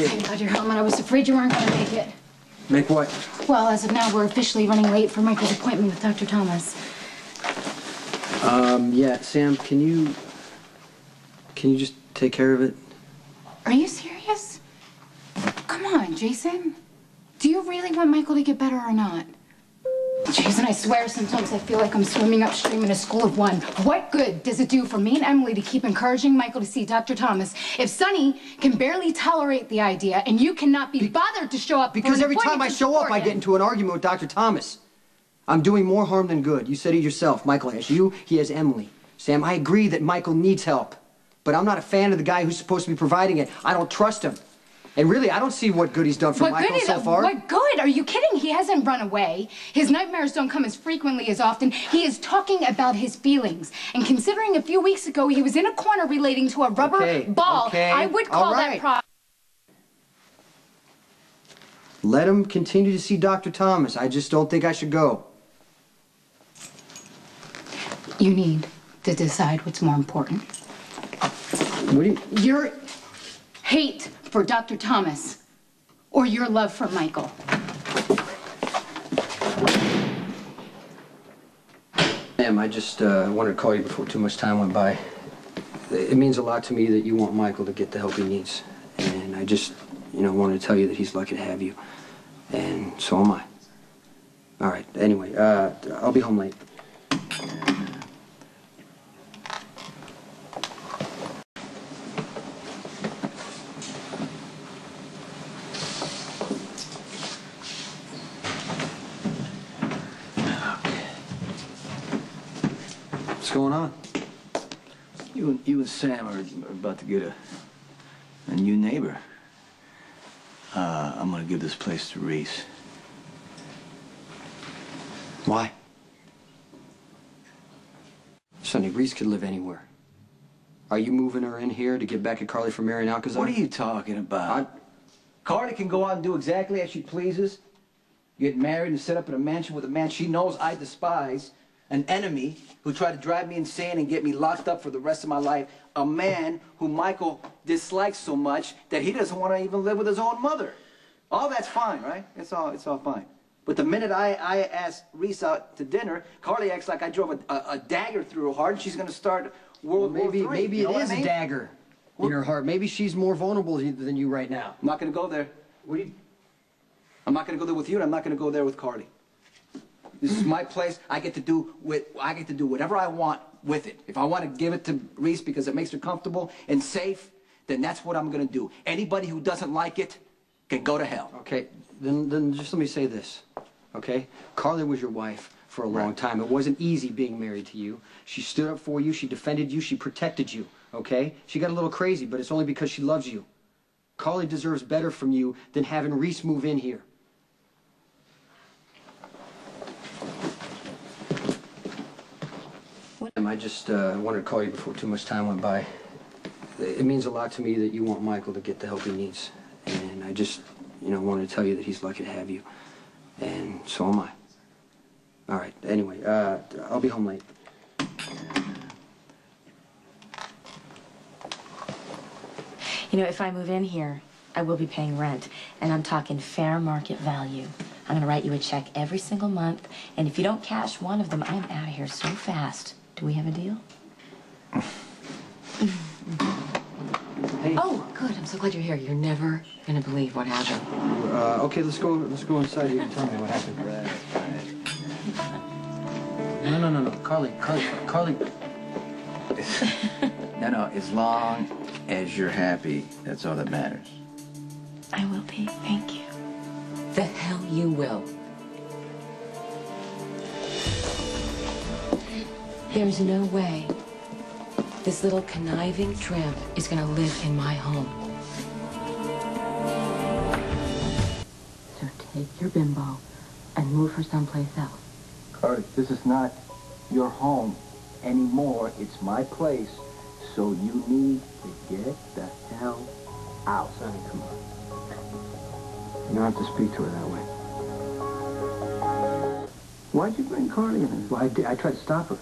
afraid. Thank God you're home, and I was afraid you weren't going to make it. Make what? Well, as of now, we're officially running late for Michael's appointment with Dr. Thomas. Yeah, Sam, can you just take care of it? Are you serious? Come on, Jason. Do you really want Michael to get better or not? Jason, I swear sometimes I feel like I'm swimming upstream in a school of one. What good does it do for me and Emily to keep encouraging Michael to see Dr. Thomas if Sonny can barely tolerate the idea and you cannot be bothered to show up? Because every time I show up, I get into an argument with Dr. Thomas. I'm doing more harm than good. You said it yourself. Michael has you, he has Emily. Sam, I agree that Michael needs help, but I'm not a fan of the guy who's supposed to be providing it. I don't trust him. And really, I don't see what good he's done for Michael so far. What good? Are you kidding? He hasn't run away. His nightmares don't come as frequently as often. He is talking about his feelings. And considering a few weeks ago he was in a corner relating to a rubber ball, I would call that problem. Let him continue to see Dr. Thomas. I just don't think I should go. You need to decide what's more important. What do you... Your hate for Dr. Thomas or your love for Michael. Ma'am, I just wanted to call you before too much time went by. It means a lot to me that you want Michael to get the help he needs. And I just, wanted to tell you that he's lucky to have you. And so am I. All right, anyway, I'll be home late. What's going on? You and Sam are about to get a new neighbor. I'm gonna give this place to Reese. Why? Sonny, Reese could live anywhere. Are you moving her in here to get back at Carly for marrying Alcazar? What are you talking about? Carly can go out and do exactly as she pleases. Get married and set up in a mansion with a man she knows I despise. An enemy who tried to drive me insane and get me locked up for the rest of my life. A man who Michael dislikes so much that he doesn't want to even live with his own mother. All that's fine, right? It's all fine. But the minute I asked Reese out to dinner, Carly acts like I drove a dagger through her heart and she's going to start World War III. Maybe it is a dagger in her heart. Maybe she's more vulnerable than you right now. I'm not going to go there. I'm not going to go there with you, and I'm not going to go there with Carly. This is my place. I get to do whatever I want with it. If I want to give it to Reese because it makes her comfortable and safe, then that's what I'm going to do. Anybody who doesn't like it can go to hell. Okay, then just let me say this, okay? Carly was your wife for a long time. It wasn't easy being married to you. She stood up for you. She defended you. She protected you, okay? She got a little crazy, but it's only because she loves you. Carly deserves better from you than having Reese move in here. I just wanted to call you before too much time went by. It means a lot to me that you want Michael to get the help he needs. And I just, wanted to tell you that he's lucky to have you. And so am I. All right, anyway, I'll be home late. If I move in here, I will be paying rent, and I'm talking fair market value. I'm gonna write you a check every single month, and if you don't cash one of them, I'm out of here so fast. Do we have a deal? Hey. Oh, good. I'm so glad you're here. You're never gonna believe what happened. Okay, let's go inside. You can tell me what happened. No. Carly. No, as long as you're happy, that's all that matters. I will be. Thank you. The hell you will. There's no way this little conniving tramp is gonna live in my home. So take your bimbo and move her someplace else. Carly, this is not your home anymore. It's my place. So you need to get the hell out. Sonny, come on. You don't have to speak to her that way. Why'd you bring Carly in? Well, I tried to stop her.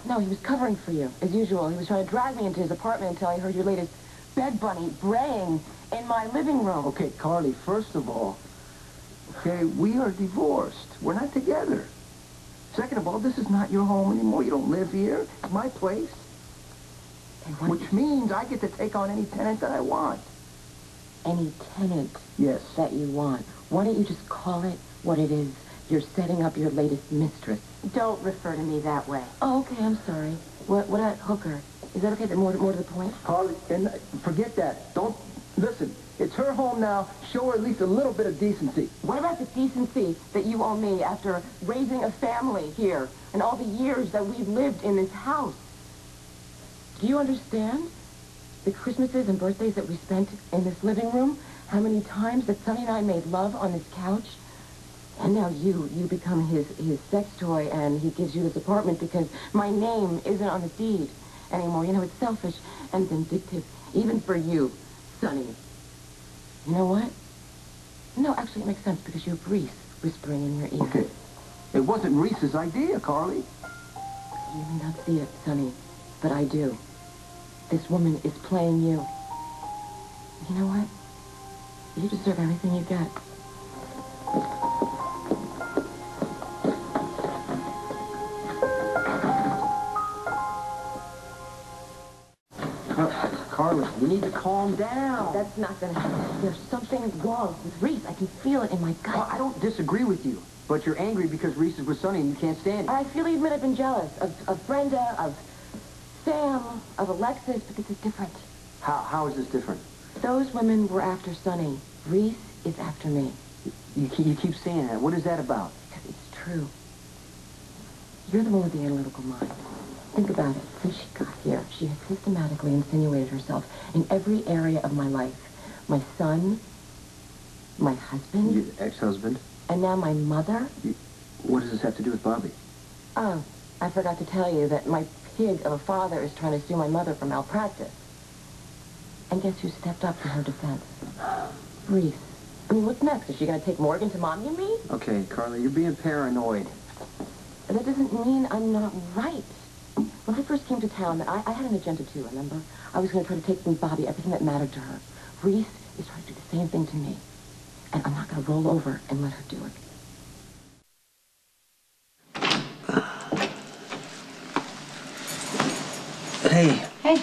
No, he was covering for you, as usual. He was trying to drag me into his apartment until I heard your latest bed bunny braying in my living room. Okay, Carly, first of all, okay, we are divorced. We're not together. Second of all, this is not your home anymore. You don't live here. It's my place. Which means I get to take on any tenant that I want. Any tenant Yes. that you want. Why don't you just call it what it is? You're setting up your latest mistress. Don't refer to me that way. Oh, okay, I'm sorry. What a hooker. Is that okay? More to the point? Carly, and forget that. Don't, listen, it's her home now. Show her at least a little bit of decency. What about the decency that you owe me after raising a family here and all the years that we've lived in this house? Do you understand the Christmases and birthdays that we spent in this living room? How many times that Sonny and I made love on this couch? And now you become his sex toy, and he gives you this apartment because my name isn't on the deed anymore. You know, it's selfish and vindictive, even for you, Sonny. You know what? No, actually, it makes sense because you have Reese whispering in your ear. Okay. It wasn't Reese's idea, Carly. You may not see it, Sonny, but I do. This woman is playing you. You know what? You deserve everything you get. Carly, we need to calm down. That's not gonna happen. There's something wrong with Reese. I can feel it in my gut. Well, I don't disagree with you, but you're angry because Reese is with Sonny and you can't stand it. I freely admit I've been jealous of Brenda, of Sam, of Alexis, but this is different. How is this different? Those women were after Sonny. Reese is after me. You keep saying that. What is that about? Because it's true. You're the one with the analytical mind. Think about it. Since she got here, she has systematically insinuated herself in every area of my life. My son, my husband. Your ex-husband. And now my mother. What does this have to do with Bobby? Oh, I forgot to tell you that my pig of a father is trying to sue my mother for malpractice. And guess who stepped up for her defense? Reese. I mean, what's next? Is she going to take Morgan to Mommy and me? Okay, Carly, you're being paranoid. That doesn't mean I'm not right. When I first came to town, I had an agenda too, remember? I was going to try to take from Bobby everything that mattered to her. Reese is trying to do the same thing to me. And I'm not going to roll over and let her do it. Hey. Hey.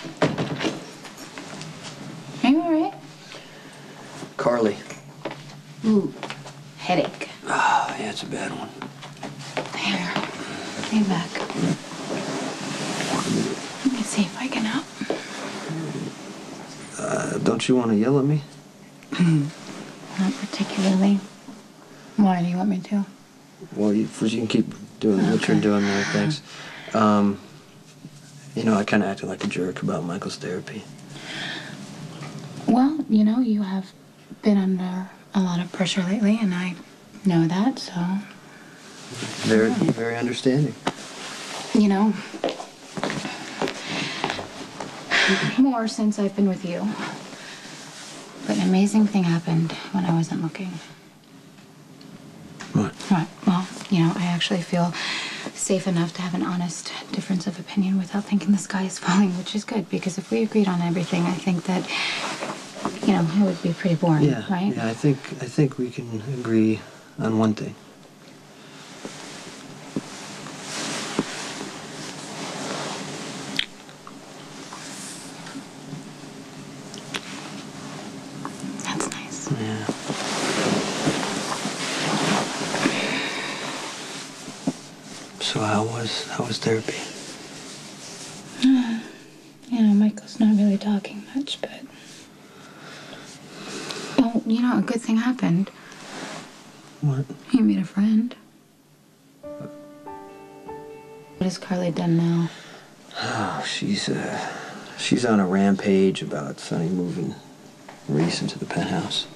Are you all right? Carly. Ooh, headache. Oh, yeah, it's a bad one. Here, lay back. Let me see if I can help. Don't you want to yell at me? Not particularly. Why do you want me to? Well, you can keep doing what you're doing there, thanks. You know, I kind of acted like a jerk about Michael's therapy. Well, you know, you have been under a lot of pressure lately, and I know that, so... Very, very understanding. You know, more since I've been with you. But an amazing thing happened when I wasn't looking. What? Right. Well, you know, I actually feel safe enough to have an honest difference of opinion without thinking the sky is falling, which is good, because if we agreed on everything, I think that, you know, it would be pretty boring, right? Yeah, I think we can agree on one thing. That's nice. Yeah. So how was therapy? You know, Michael's not really talking much, but... Oh, you know, a good thing happened. What? He made a friend. What has Carly done now? Oh, she's on a rampage about Sonny moving Reese into the penthouse.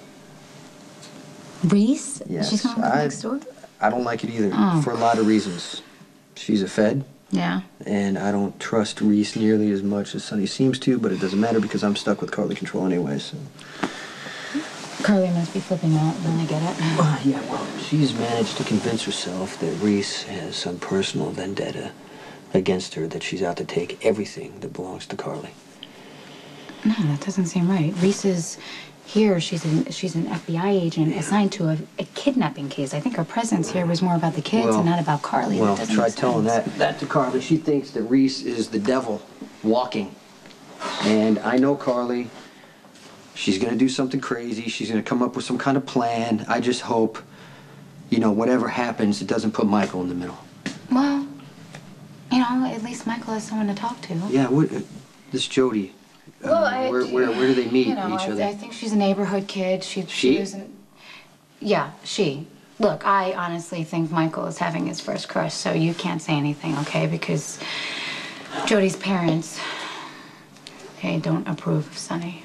Reese? Yes. She's gonna live next door? I don't like it either, Oh. for a lot of reasons. She's a Fed, Yeah. and I don't trust Reese nearly as much as Sonny seems to, but it doesn't matter because I'm stuck with Carly Control anyway, so... Carly must be flipping out, and I get it. Yeah, well, she's managed to convince herself that Reese has some personal vendetta against her, that she's out to take everything that belongs to Carly. No, that doesn't seem right. Reese is here. She's an FBI agent assigned to a kidnapping case. I think her presence here was more about the kids and not about Carly. Well, that doesn't try make telling sense. that to Carly. She thinks that Reese is the devil walking. And I know Carly. She's going to do something crazy. She's going to come up with some kind of plan. I just hope, you know, whatever happens, it doesn't put Michael in the middle. Well, you know, at least Michael has someone to talk to. Yeah, this Jody. Well, where do they meet you know, each other? I think she's a neighborhood kid. She doesn't. Yeah, she. Look, I honestly think Michael is having his first crush, so you can't say anything, okay? Because Jody's parents, they don't approve of Sonny.